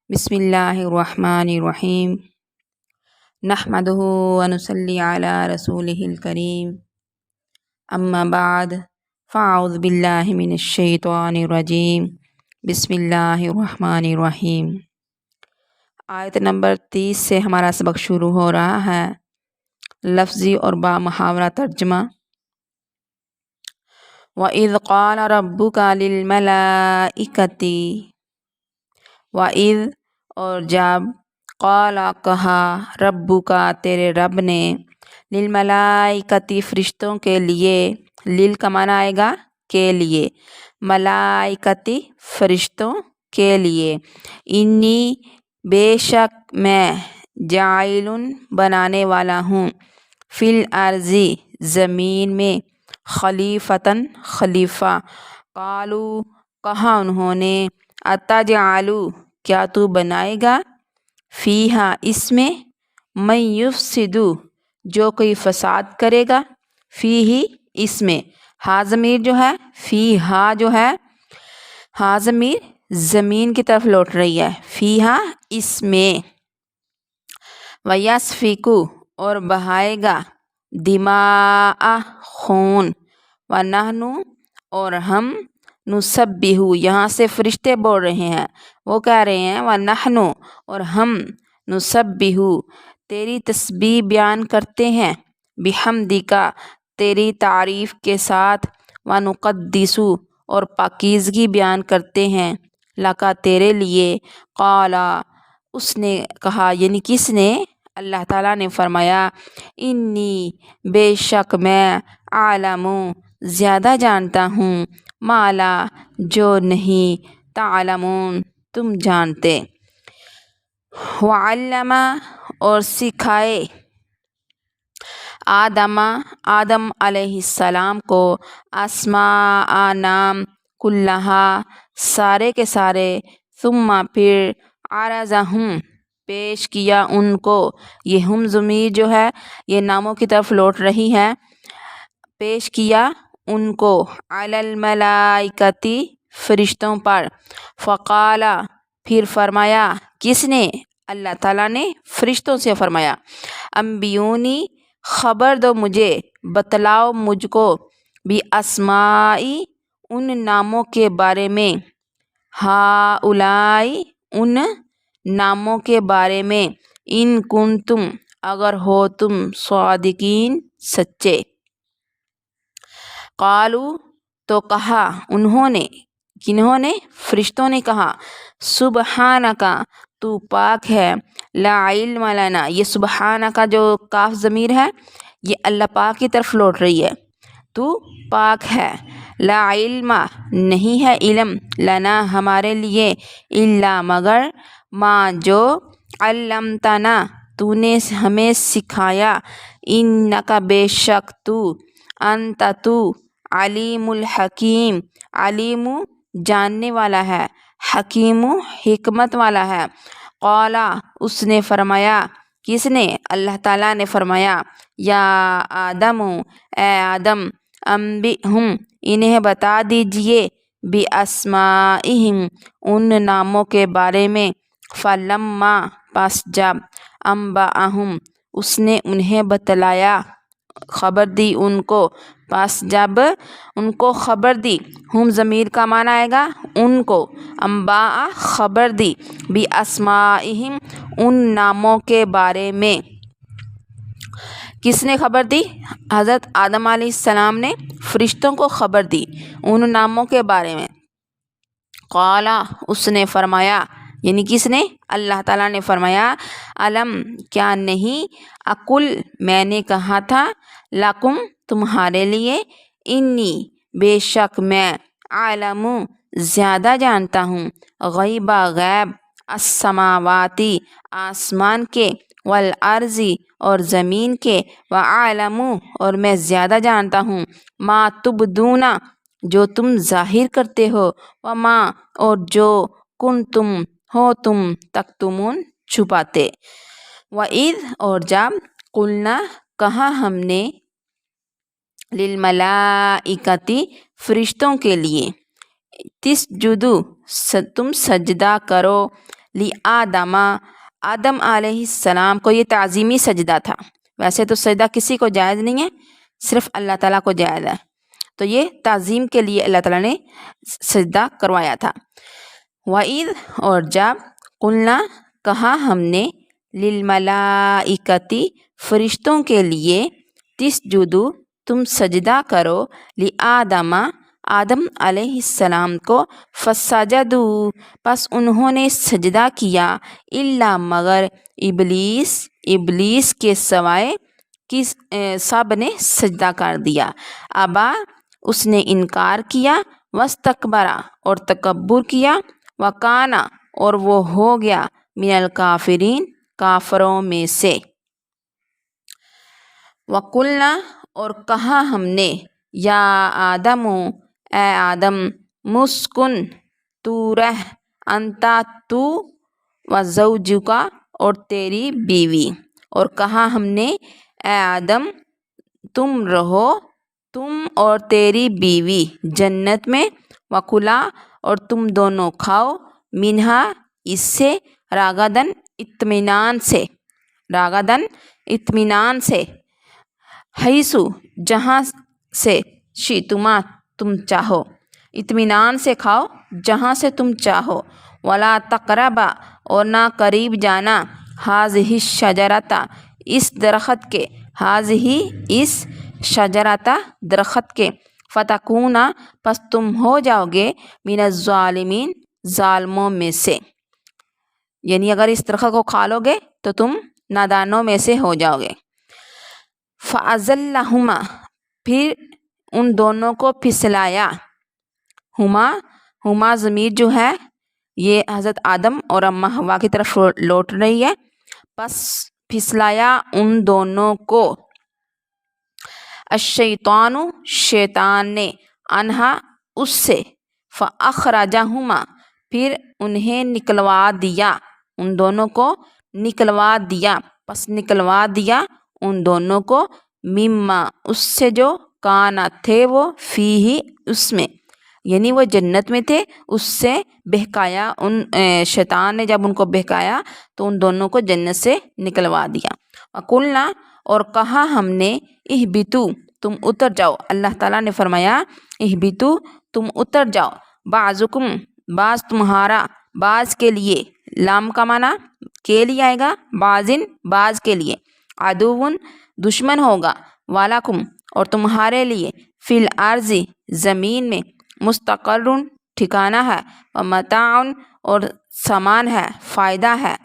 بسم اللہ الرحمن الرحیم نحمدہ ونصلی علی رسولہ الکریم اما بعد فاعوذ باللہ من الشیطان الرجیم بسم اللہ الرحمن الرحیم۔ آیت نمبر 30 سے ہمارا سبق شروع ہو رہا ہے۔ لفظی اور با محاورہ ترجمہ۔ وَإِذْ قَالَ رَبُّكَ لِلْمَلَائِكَةِ، وَإِذْ اور جب، قَالَ کہا، رَبُّکَ تیرے رب نے، لِلْمَلَائِكَةِ فرشتوں کے لیے، لِل کا معنی آئے گا کے لیے، ملائکتی فرشتوں کے لیے، انی بے شک میں، جاعلٌ بنانے والا ہوں، فی الارض زمین میں، خلیفتاً خلیفہ، قالوا کہا انہوں نے، اتجعل کیا تو بنائے گا، فیہا اس میں، من یفسد جو کوئی فساد کرے گا، فیہ اس میں، ہا ضمیر جو ہے، فیہا جو ہے، ہا ضمیر زمین کی طرف لوٹ رہی ہے، فیہا اس میں، ویسفک اور بہائے گا، دماء خون، ونحن اور ہم، نسبح یہاں سے فرشتے بول رہے ہیں، وہ کہہ رہے ہیں ونحن اور ہم، نسبح تیری تسبیح بیان کرتے ہیں، بحمدک تیری تعریف کے ساتھ، ونقدس اور پاکیزگی بیان کرتے ہیں، لکا تیرے لیے، قال اس نے کہا، یعنی کس نے، اللہ تعالیٰ نے فرمایا، انی بے شک میں، اعلم زیادہ جانتا ہوں، ما لا جو نہیں، تعلمون تم جانتے، وعلم اور سکھائے، آدم علیہ السلام کو، اسماء نام، کلہا سارے کے سارے، ثم پھر، عرضہم پیش کیا ان کو، یہ ہم ضمیر جو ہے یہ ناموں کی طرف لوٹ رہی ہے، پیش کیا ان کو، علی الملائکۃ فرشتوں پر، فقال پھر فرمایا، کس نے، اللہ تعالیٰ نے فرشتوں سے فرمایا، انبئونی خبر دو مجھے، بتلاؤ مجھ کو، باسماء ان ناموں کے بارے میں، ہؤلاء ان ناموں کے بارے میں، ان کنتم اگر ہو تم، صادقین سچے، قالوا تو کہا انہوں نے، کنہوں نے، فرشتوں نے کہا، سبحانک تو پاک ہے، لا علم لنا یہ سبحانک جو کاف ضمیر ہے یہ اللہ پاک کی طرف لوٹ رہی ہے، تو پاک ہے، لا علم نہیں ہے علم، لنا ہمارے لیے، الا مگر، ما جو، علمتنا تو نے ہمیں سکھایا، انک بے شک تو، انت تو، علیم الحکیم علیم جاننے والا ہے، حکیم حکمت والا ہے، قال اس نے فرمایا، کس نے، اللہ تعالیٰ نے فرمایا، یا آدم اے آدم، انبئہم انہیں بتا دیجئے، باسمائہم ان ناموں کے بارے میں، فلما پس جب، انبأہم اس نے انہیں بتلایا، خبر دی ان کو، پس جب ان کو خبر دی، ہم ضمیر کا معنی آئے گا ان کو، انباء خبر دی، باسمائہم ان ناموں کے بارے میں، کس نے خبر دی، حضرت آدم علیہ السلام نے فرشتوں کو خبر دی ان ناموں کے بارے میں، قال اس نے فرمایا، یعنی کس نے، اللہ تعالیٰ نے فرمایا، علم کیا نہیں، اقل میں نے کہا تھا، لکم تمہارے لیے، انی بے شک میں، اعلم زیادہ جانتا ہوں، غیب غیب، السماواتی آسمان کے، والارض اور زمین کے، واعلم اور میں زیادہ جانتا ہوں، ما تبدون جو تم ظاہر کرتے ہو، وما اور جو، کنتم ہو تم، تکتمون چھپاتے، وَإِذْ اور جب، قلنا کہا ہم نے، للملائکۃ فرشتوں کے لیے، تسجدوا تم سجدہ کرو، لآدم، آدم علیہ السلام کو یہ تعظیمی سجدہ تھا. ویسے تو سجدہ کسی کو جائز نہیں ہے، صرف اللہ تعالیٰ کو جائز ہے، تو یہ تعظیم کے لیے اللہ تعالیٰ نے سجدہ کروایا تھا. وَإِذْ، اور جب، قُلْنَا، کہا ہم نے، لِلْمَلَائِكَةِ، فرشتوں کے لیے، تسجدوا، تم سجدہ کرو، لآدم، آدم علیہ السلام کو، فسجدوا، پس انہوں نے سجدہ کیا، الا، مگر، ابلیس، ابلیس کے سوائے سب نے سجدہ کر دیا. ابا، اس نے انکار کیا، واستکبر، اور تکبر کیا، وکان، اور وہ ہو گیا، من الکافرین، کافروں میں سے. وقلنا، اور کہا ہم نے، یا آدم، اے آدم، مسکن، تو رہ، انتا، تو، وزوجکا، اور تیری بیوی. اور کہا ہم نے، اے آدم، تم رہو، تم اور تیری بیوی جنت میں، وکلا، اور تم دونوں کھاؤ، منہا، اس سے، راغدن، اطمینان سے، راغدن، اطمینان سے، حیثو، جہاں سے، شئتما، تم چاہو، اطمینان سے کھاؤ جہاں سے تم چاہو. ولا تقربا، اور نہ قریب جانا، ہذہ الشجرۃ، اس درخت کے، ہذہ، اس، شجرۃ، درخت کے، فتکونا، پس تم ہو جاؤ گے، من الظالمین، ظالموں میں سے. یعنی اگر اس درخت کو کھا لو گے تو تم نادانوں میں سے ہو جاؤ گے. فَأَزَلَّهُمَا، پھر ان دونوں کو پھسلایا. ہما ضمیر جو ہے یہ حضرت آدم اور اماں حوا کی طرف لوٹ رہی ہے. پس پھسلایا ان دونوں کو، الشیطان، شیطان نے، انہا، اس سے، فَأَخْرَجَهُمَا، پھر انہیں نکلوا دیا، ان دونوں کو نکلوا دیا، پس نکلوا دیا ان دونوں کو، مما، اس سے جو، کانا، تھے وہ، فیہ، اس میں، یعنی وہ جنت میں تھے، اس سے بہکایا، ان شیطان نے جب ان کو بہکایا تو ان دونوں کو جنت سے نکلوا دیا. وقلنا، اور کہا ہم نے، اہبتو، تم اتر جاؤ. اللہ تعالیٰ نے فرمایا اہبتو، تم اتر جاؤ، بعضکم، بعض تمہارا، بعض کے لیے، لام کا معنی کے لیے آئے گا، بعضن، بعض کے لیے، عدوٌ، دشمن ہوگا، وَلَکُمْ، اور تمہارے لیے، فی الارض، زمین میں، مستقرٌ، ٹھکانہ ہے، ومتاع، اور سامان ہے، فائدہ ہے،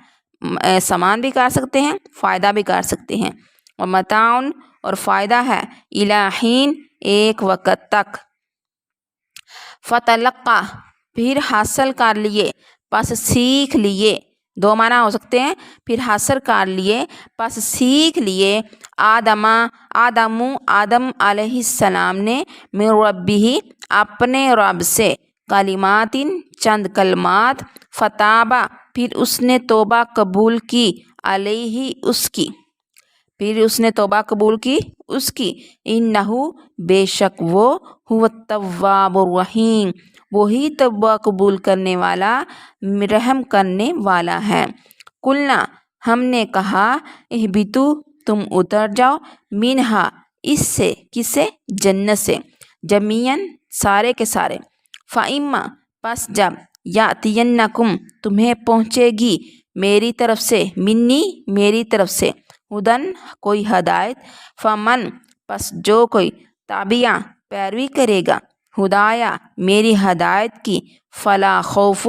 سامان بھی کر سکتے ہیں، فائدہ بھی کر سکتے ہیں، ومتاع، اور فائدہ ہے، الی حین، ایک وقت تک. فتلقا، پھر حاصل کر لیے، پس سیکھ لیے، دو معنی ہو سکتے ہیں، پھر حاصل کر لیے، پس سیکھ لیے، آدم علیہ السلام نے، من ربہ، اپنے رب سے، کلمات، چند کلمات، فتابہ، پھر اس نے توبہ قبول کی، علیہ، اس کی، پھر اس نے توبہ قبول کی اس کی، انہ، بے شک وہ، هو التواب الرحیم، وہی توبہ قبول کرنے والا، رحم کرنے والا ہے. قلنا، ہم نے کہا، اہبتو، تم اتر جاؤ، منہا، اس سے، کسے، جنت سے، جمیعاً، سارے کے سارے، فَإِمَّا، پس جب، یاتینکم، تمہیں پہنچے گی، میری طرف سے، منی، میری طرف سے، ہدن، کوئی ہدایت، فمن، پس جو کوئی، تابعہ، پیروی کرے گا، ہدایہ، میری ہدایت کی، فلا خوف،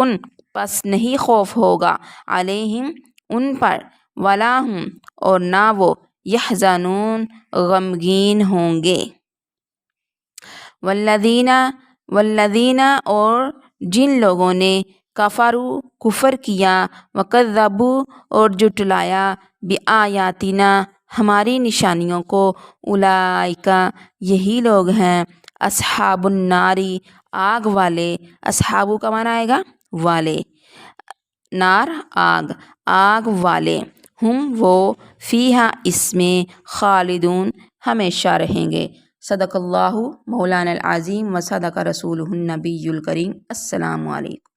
پس نہیں خوف ہوگا، علیہم، ان پر، ولا ہم، اور نہ وہ، یحزنون، غمگین ہوں گے. والذین، اور جن لوگوں نے، کفروا، کفر کیا، وکذبوا، اور جھٹلایا، بآیاتنا، ہماری نشانیوں کو، اولئک، یہی لوگ ہیں، اصحاب النار، آگ والے، اصحاب کا معنی آئے گا والے، نار، آگ، آگ والے، ہم، وہ، فیہا، اس میں، خالدون، ہمیشہ رہیں گے. صدق اللہ مولانا العظیم و صدق رسولہ النبی الکریم. السلام علیکم.